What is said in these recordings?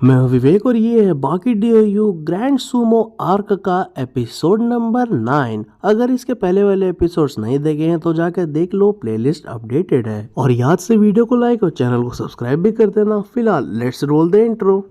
मैं हूं विवेक और ये है बाकी डीओयू ग्रैंड सूमो आर्क का एपिसोड नंबर 9। अगर इसके पहले वाले एपिसोड्स नहीं देखे हैं तो जाकर देख लो, प्लेलिस्ट अपडेटेड है। और याद से वीडियो को लाइक और चैनल को सब्सक्राइब भी कर देना। फिलहाल let's roll the intro.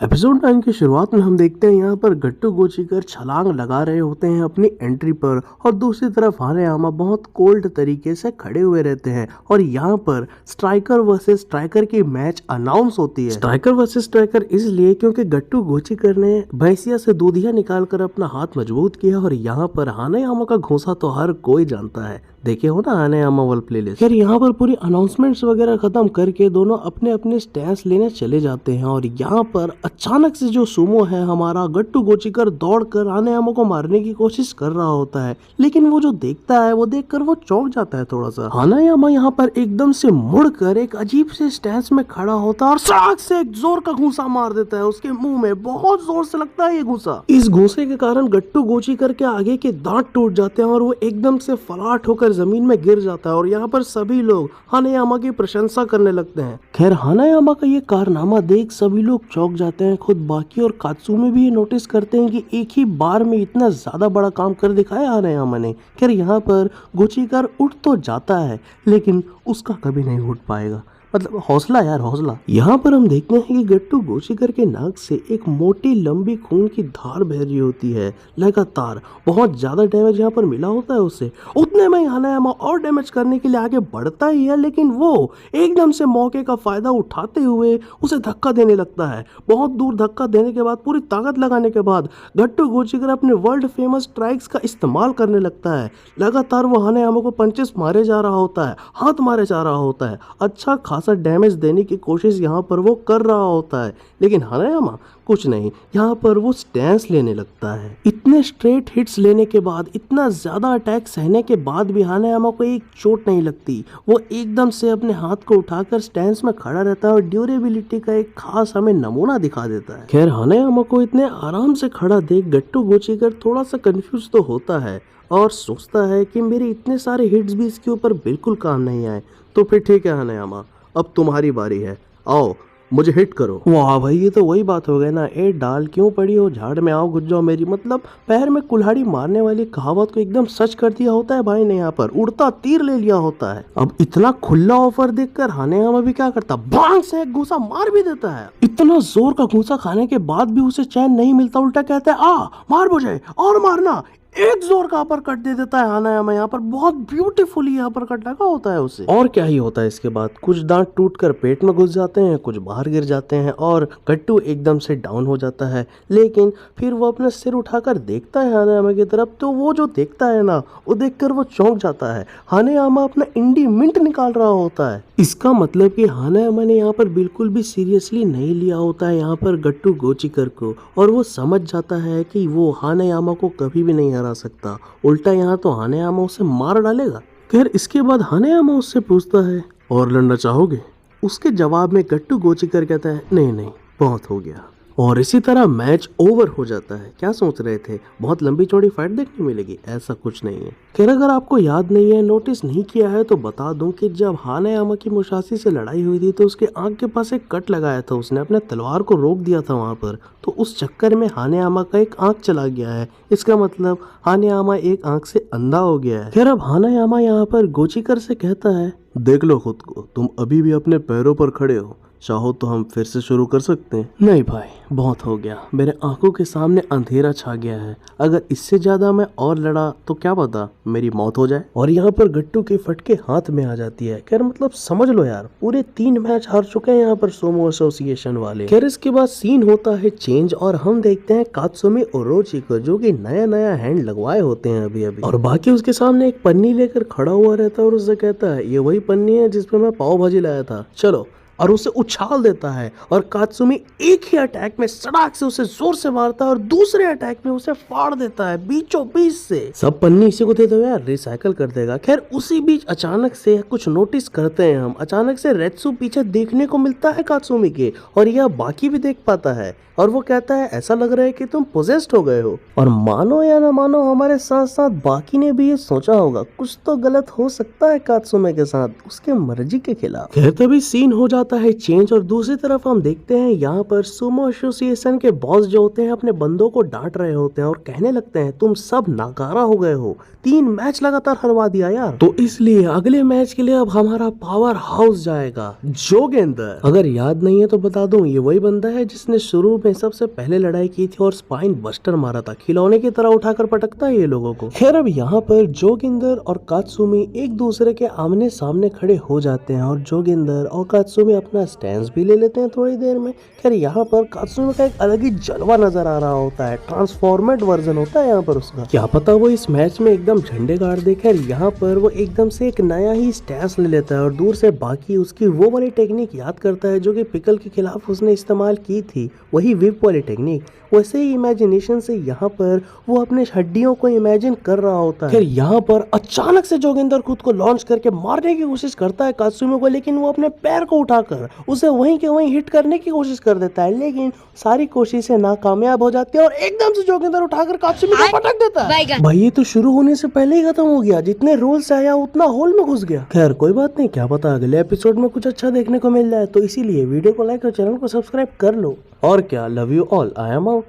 Episode 9 की शुरुआत में हम देखते हैं यहाँ पर गट्टू गोचीकर छलांग लगा रहे होते हैं अपनी एंट्री पर, और दूसरी तरफ हानेयामा बहुत कोल्ड तरीके से खड़े हुए रहते हैं। और यहाँ पर स्ट्राइकर वर्सेस स्ट्राइकर की मैच अनाउंस होती है। स्ट्राइकर वर्सेस स्ट्राइकर इसलिए क्योंकि गट्टू गोचीकर ने भैंसिया से दूधिया निकालकर अपना हाथ मजबूत किया, और यहाँ पर हानेयामा का घूंसा तो हर कोई जानता है, देखे हो ना हानेयामा वाल प्लेलिस्ट। फिर यहाँ पर पूरी अनाउंसमेंट्स वगैरह खत्म करके दोनों अपने अपने स्टैंड लेने चले जाते हैं। और यहाँ पर अचानक से जो सुमो है हमारा गट्टू गोचीकर दौड़कर हानेयामा को मारने की कोशिश कर रहा होता है, लेकिन वो जो देखता है वो देखकर वो चौंक जाता है थोड़ा सा। हानेयामा यहाँ पर एकदम से मुड़कर एक अजीब से स्टैंड में खड़ा होता है और सड़क से एक जोर का घूंसा मार देता है उसके मुंह में। बहुत जोर से लगता है ये घूंसा। इस घूंसे के कारण गट्टू गोचीकर के आगे के दांत टूट जाते हैं और वो एकदम से फलाट होकर जमीन में गिर जाता है। और यहाँ पर सभी लोग हानेयामा की प्रशंसा करने लगते हैं। खैर हानेयामा का ये कारनामा देख सभी लोग चौंक जाते हैं। खुद बाकी और कात्सुमी भी ये नोटिस करते हैं कि एक ही बार में इतना ज्यादा बड़ा काम कर दिखाया हानेयामा ने। खैर यहाँ पर गोचीकर उठ तो जाता है लेकिन उसका कभी नहीं उठ पाएगा, मतलब हौसला यार हौसला। यहाँ पर हम देखते हैं कि गट्टू गोचीकर के नाक से एक मोटी लंबी खून की धार बह रही होती है लगातार। बहुत ज्यादा डैमेज यहाँ पर मिला होता है उसे। उतने में हानेयामा और डैमेज करने के लिए आगे बढ़ता ही है, लेकिन वो एकदम से मौके का फायदा उठाते हुए उसे धक्का देने लगता है। बहुत दूर धक्का देने के बाद, पूरी ताकत लगाने के बाद गट्टू गोचीकर अपने वर्ल्ड फेमस स्ट्राइक्स का इस्तेमाल करने लगता है। लगातार वो हानेयामा को पंचेस मारे जा रहा होता है, हाथ मारे जा रहा होता है, अच्छा खासा डैमेज देने की कोशिश यहाँ पर वो कर रहा होता है। लेकिन हानेयामा कुछ नहीं, यहाँ पर वो स्टैंस लेने लगता है। इतने स्ट्रेट हिट्स लेने के बाद, इतना ज्यादा अटैक सहने के बाद भी हानेयामा को एक चोट नहीं लगती। वो एकदम से अपने हाथ को उठाकर स्टैंस में खड़ा रहता है और ड्यूरेबिलिटी का एक खास हमें नमूना दिखा देता है। खैर हानेयामा को इतने आराम से खड़ा देख गट्टू गोचीकर थोड़ा सा कंफ्यूज तो होता है और सोचता है कि मेरे इतने सारे हिट्स भी इसके ऊपर बिल्कुल काम नहीं आए। तो फिर ठीक है हानेयामा, अब तुम्हारी बारी है, आओ मुझे हिट करो। वाह भाई, ये तो वही बात हो गई ना, ए डाल क्यों पड़ी हो झाड़ में, आओ घुस जाओ मेरी, मतलब पैर में कुल्हाड़ी मारने वाली कहावत को एकदम सच कर दिया होता है भाई ने। यहाँ पर उड़ता तीर ले लिया होता है। अब इतना खुला ऑफर देखकर हानेयामा भी क्या करता, भांग से एक घूंसा मार भी देता है। इतना जोर का घूंसा खाने के बाद भी उसे चैन नहीं मिलता, उल्टा कहता है आ मार मुझे और मारना। एक जोर का अपर कट दे देता है हानेयामा। यहाँ पर बहुत ब्यूटीफुली यहाँ पर कट लगा होता है उसे। और क्या ही होता है इसके बाद, कुछ दांत टूटकर पेट में घुस जाते हैं, कुछ बाहर गिर जाते हैं और गट्टू एकदम से डाउन हो जाता है। लेकिन फिर वो अपना सिर उठाकर देखता है हानेयामा की तरफ, तो वो जो देखता है ना, वो देखकर वो चौंक जाता है। हानेयामा अपना इंडी मिंट निकाल रहा होता है। इसका मतलब कि हानेयामा ने यहाँ पर बिल्कुल भी सीरियसली नहीं लिया होता है यहाँ पर गट्टू गोचीकर को, और वो समझ जाता है कि वो हानेयामा को कभी भी नहीं हरा सकता। उल्टा यहाँ तो हानेयामा उसे मार डालेगा। खैर इसके बाद हानेयामा उससे पूछता है और लड़ना चाहोगे? उसके जवाब में गट्टू गोचीकर कहता है नहीं नहीं, बहुत हो गया। और इसी तरह मैच ओवर हो जाता है। क्या सोच रहे थे बहुत लंबी चौड़ी फाइट देखने मिलेगी? ऐसा कुछ नहीं है। खैर अगर आपको याद नहीं है, नोटिस नहीं किया है तो बता दूं कि जब हानेयामा की मुसाशी से लड़ाई हुई थी तो उसके आंख के पास एक कट लगाया था, उसने अपने तलवार को रोक दिया था वहां पर, तो उस चक्कर में हानेयामा का एक आंख चला गया है। इसका मतलब हानेयामा एक आंख से अंधा हो गया है। खैर अब हानेयामा यहाँ पर गोचीकर से कहता है देख लो खुद को, तुम अभी भी अपने पैरों पर खड़े हो, चाहो तो हम फिर से शुरू कर सकते हैं। नहीं भाई, बहुत हो गया, मेरे आंखों के सामने अंधेरा छा गया है। अगर इससे ज्यादा मैं और लड़ा तो क्या पता मेरी मौत हो जाए। और यहाँ पर गट्टू के फटके हाथ में आ जाती है। खैर मतलब समझ लो यार, पूरे 3 मैच हार चुके हैं यहाँ पर सोमो एसोसिएशन वाले। खैर इसके बाद सीन होता है चेंज और हम देखते हैं कात्सुमी ओरोची को, जो कि नया नया हैंड लगवाए होते हैं अभी अभी, और बाकी उसके सामने एक पन्नी लेकर खड़ा हुआ रहता है और उससे कहता है ये वही पन्नी है जिसपे मैं पाव भाजी लाया था, चलो, और उसे उछाल देता है। और कात्सुमी एक ही अटैक में सड़ाक से उसे जोर से मारता है और दूसरे अटैक में उसे फाड़ देता है बीचों बीच से। सब पन्नी इसी को दे दो यार, रिसाइकल कर देगा। खैर उसी बीच अचानक से कुछ नोटिस करते हैं हम, अचानक से रेत्सु पीछे देखने को मिलता है कात्सुमी के, और यह बाकी भी देख पाता है और वो कहता है ऐसा लग रहा है कि तुम पोजेस्ड हो गए हो। और मानो या ना मानो हमारे साथ साथ बाकी ने भी ये सोचा होगा कुछ तो गलत हो सकता है कात्सुमे के साथ, उसके मर्जी के खिलाफ। खैर तभी सीन हो जाता जाता है चेंज और दूसरी तरफ हम देखते हैं यहाँ पर सुमो एसोसिएशन के बॉस जो होते हैं अपने बंदों को डांट रहे होते हैं और कहने लगते हैं तुम सब नाकारा हो गए हो, 3 मैच लगातार हरवा दिया यार, तो इसलिए अगले मैच के लिए अब हमारा पावर हाउस जाएगा जोगेंद्र। अगर याद नहीं है तो बता दूं, ये वही बंदा है जिसने शुरू में सबसे पहले लड़ाई की थी और स्पाइन बस्टर मारा था, खिलौने की तरह उठाकर पटकता है ये लोगों को। खैर अब यहाँ पर जोगिंदर और कात्सुमी एक दूसरे के आमने सामने खड़े हो जाते हैं और जोगिंदर और कात्सुमी अपना स्टैंड भी ले लेते हैं थोड़ी देर में। खैर यहाँ पर कात्सुमी का एक अलग ही जलवा नजर आ रहा होता है, ट्रांसफॉर्मेड वर्जन होता है यहाँ पर उसका, क्या पता वो इस मैच में एकदम झंडे गाड़ दे। खैर यहाँ पर वो एकदम से एक नया ही स्टैंस ले लेता है और दूर से बाकी उसकी वो वाली टेक्निक याद करता है जो कि पिकल के खिलाफ उसने इस्तेमाल की थी, वही विप वाली टेक्निक। वैसे ही इमेजिनेशन से यहाँ पर वो अपने हड्डियों को इमेजिन कर रहा होता है। फिर यहाँ पर अचानक से जोगिंदर खुद को लॉन्च करके मारने की कोशिश करता है कात्सुमी को, लेकिन वो अपने पैर को उठाकर उसे वहीं के वहीं हिट करने की कोशिश कर देता है, लेकिन सारी कोशिशें नाकामयाब हो जाती है और एकदम से जोगिंदर उठाकर कात्सुमी को पटक देता है। भाई ये तो शुरू होने से पहले ही खत्म हो गया, जितने रोल से आया उतना होल में घुस गया। खैर कोई बात नहीं, क्या पता अगले एपिसोड में कुछ अच्छा देखने को मिल जाए, तो इसीलिए वीडियो को लाइक और चैनल को सब्सक्राइब कर लो। और क्या, love you all, I am out.